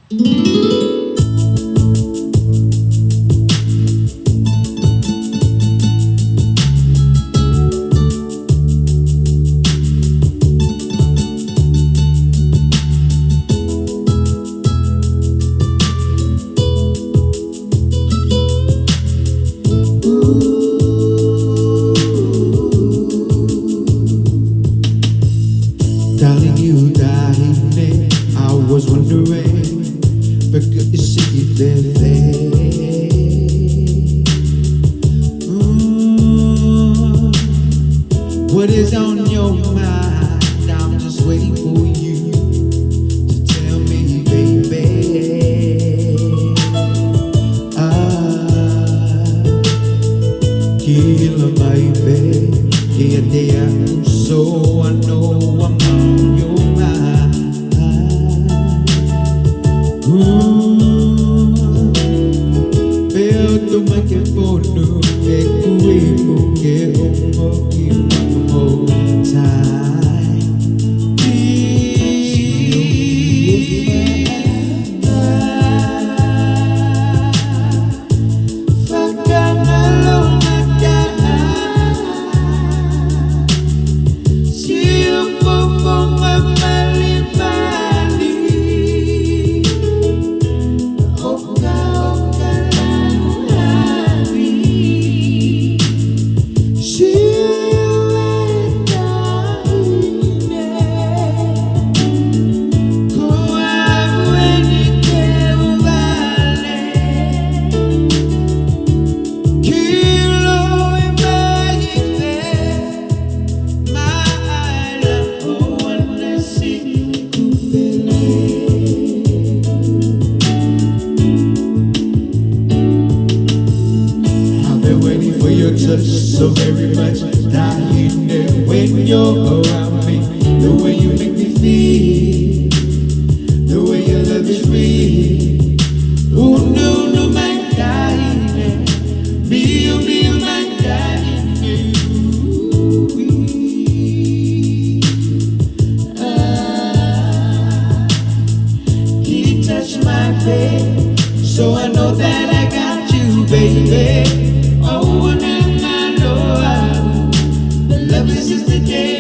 Darling, you darling, I was wondering, but good to see you there. What is on your mind? I'm just waiting for you to tell me, baby. Killer, baby, yeah, so I know I'm on your mind. Pero que fono que cuivo que homo que one more time. Touch so very much, dying when you're around me. The way you make me feel, the way your love is real. Oh no, my darling, be my darling. He touched my bed, so I know that I got you, baby. Oh, love is just a day.